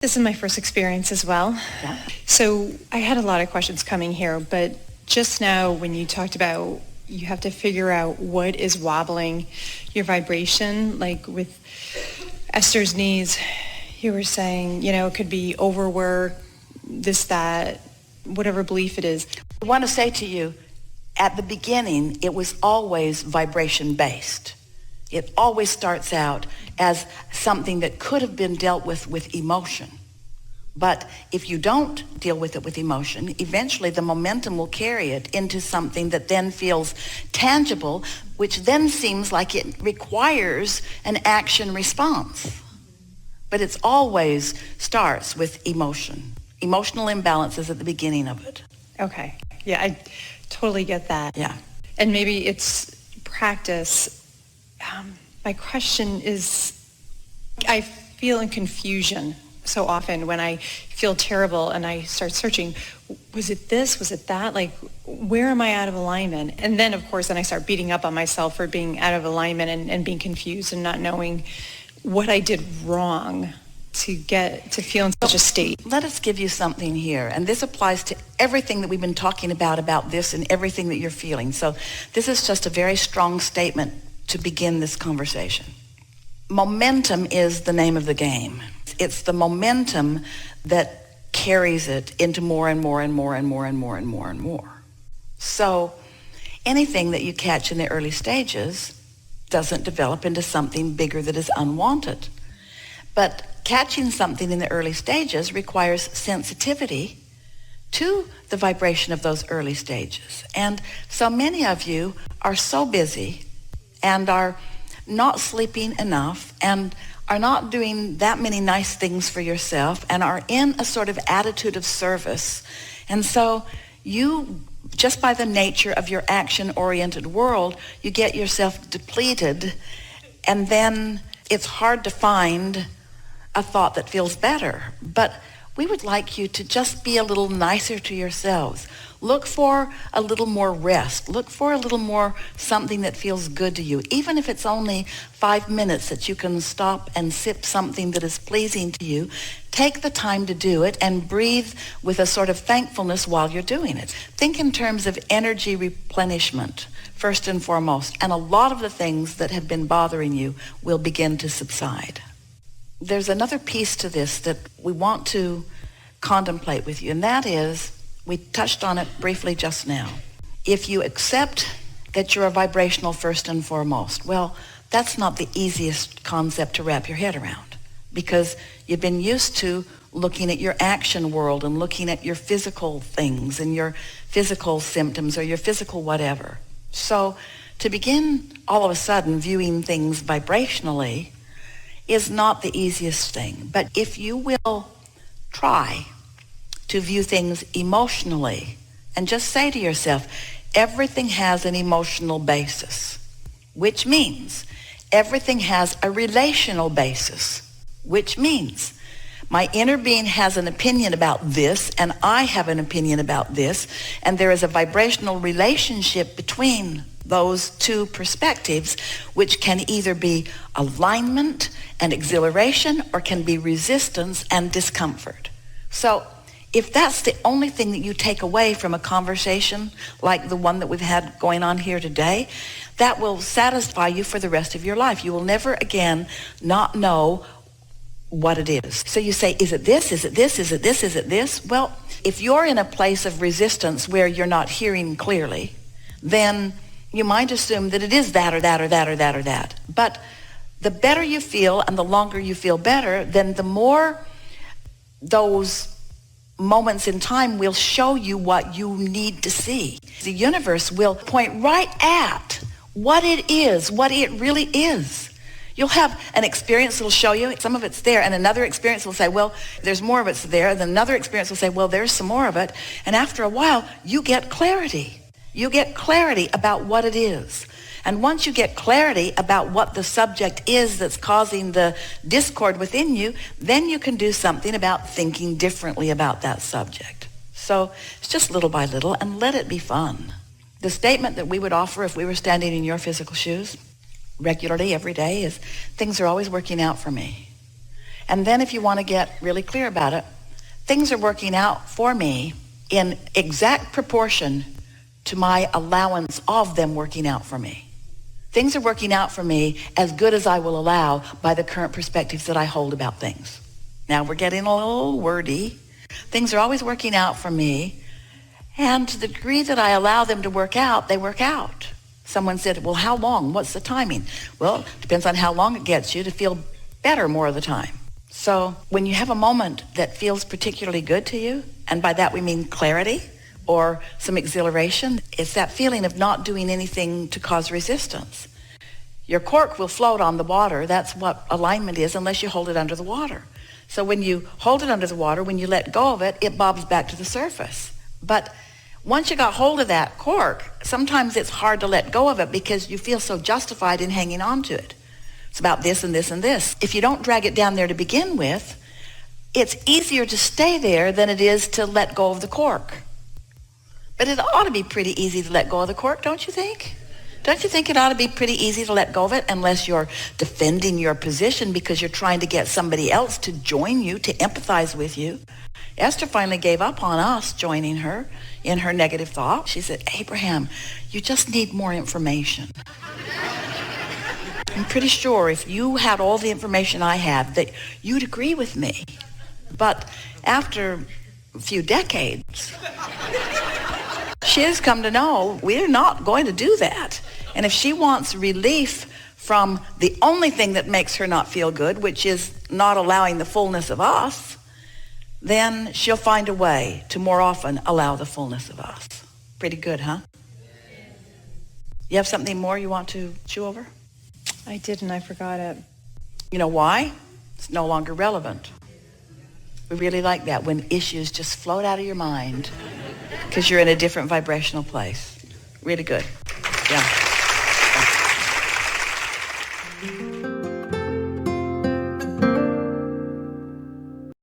This is my first experience as well. Yeah. So I had a lot of questions coming here, but just now when you talked about you have to figure out what is wobbling your vibration, like with Esther's knees, you were saying, it could be overwork, this, that, whatever belief it is. I want to say to you, at the beginning, it was always vibration-based. It always starts out as something that could have been dealt with emotion. But if you don't deal with it with emotion, eventually the momentum will carry it into something that then feels tangible, which then seems like it requires an action response. But it always starts with emotion. Emotional imbalances at the beginning of it. Okay. Yeah, I totally get that. Yeah. And maybe it's practice. My question is, I feel in confusion so often when I feel terrible and I start searching, was it this, was it that? Like, where am I out of alignment? And then, of course, then I start beating up on myself for being out of alignment and being confused and not knowing what I did wrong to get to feel in such a state. Let us give you something here, and this applies to everything that we've been talking about this and everything that you're feeling. So this is just a very strong statement to begin this conversation. Momentum is the name of the game. It's the momentum that carries it into more and more and more and more and more and more and more. So anything that you catch in the early stages doesn't develop into something bigger that is unwanted. But catching something in the early stages requires sensitivity to the vibration of those early stages. And so many of you are so busy and are not sleeping enough and are not doing that many nice things for yourself and are in a sort of attitude of service. And so you, just by the nature of your action-oriented world, you get yourself depleted, and then it's hard to find a thought that feels better. But we would like you to just be a little nicer to yourselves. Look for a little more rest. Look for a little more something that feels good to you. Even if it's only 5 minutes that you can stop and sip something that is pleasing to you, take the time to do it and breathe with a sort of thankfulness while you're doing it. Think in terms of energy replenishment, first and foremost, and a lot of the things that have been bothering you will begin to subside. There's another piece to this that we want to contemplate with you, and that is, we touched on it briefly just now. If you accept that you're a vibrational first and foremost, well, that's not the easiest concept to wrap your head around, because you've been used to looking at your action world and looking at your physical things and your physical symptoms or your physical whatever. So to begin all of a sudden viewing things vibrationally is not the easiest thing. But if you will try to view things emotionally and just say to yourself, everything has an emotional basis, which means everything has a relational basis, which means my inner being has an opinion about this and I have an opinion about this, and there is a vibrational relationship between those two perspectives, which can either be alignment and exhilaration or can be resistance and discomfort. So if that's the only thing that you take away from a conversation like the one that we've had going on here today, that will satisfy you for the rest of your life. You will never again not know what it is. So you say, is it this? Is it this? Is it this? Is it this? Well, if you're in a place of resistance where you're not hearing clearly, then you might assume that it is that or that or that or that or that. But the better you feel and the longer you feel better, then the more those moments in time will show you what you need to see. The universe will point right at what it is, what it really is. You'll have an experience that'll show you some of it's there, and another experience will say, well, there's more of it's there. Then another experience will say, well, there's some more of it. And after a while, you get clarity. You get clarity about what it is. And once you get clarity about what the subject is that's causing the discord within you, then you can do something about thinking differently about that subject. So it's just little by little, and let it be fun. The statement that we would offer if we were standing in your physical shoes regularly every day is, things are always working out for me. And then if you want to get really clear about it, things are working out for me in exact proportion to my allowance of them working out for me. Things are working out for me as good as I will allow by the current perspectives that I hold about things. Now we're getting a little wordy. Things are always working out for me, and to the degree that I allow them to work out, they work out. Someone said, well, how long? What's the timing? Well, it depends on how long it gets you to feel better more of the time. So when you have a moment that feels particularly good to you, and by that we mean clarity or some exhilaration, it's that feeling of not doing anything to cause resistance. Your cork will float on the water. That's what alignment is, unless you hold it under the water. So when you hold it under the water, when you let go of it, it bobs back to the surface. But once you got hold of that cork, sometimes it's hard to let go of it because you feel so justified in hanging on to it. It's about this and this and this. If you don't drag it down there to begin with, it's easier to stay there than it is to let go of the cork. But it ought to be pretty easy to let go of the cork, don't you think? Don't you think it ought to be pretty easy to let go of it unless you're defending your position because you're trying to get somebody else to join you, to empathize with you? Esther finally gave up on us joining her in her negative thought. She said, Abraham, you just need more information. I'm pretty sure if you had all the information I have that you'd agree with me. But after a few decades, she has come to know we're not going to do that. And if she wants relief from the only thing that makes her not feel good, which is not allowing the fullness of us, then she'll find a way to more often allow the fullness of us. Pretty good, huh? You have something more you want to chew over? I did, and I forgot it. You know why? It's no longer relevant. We really like that when issues just float out of your mind because you're in a different vibrational place. Really good. Yeah.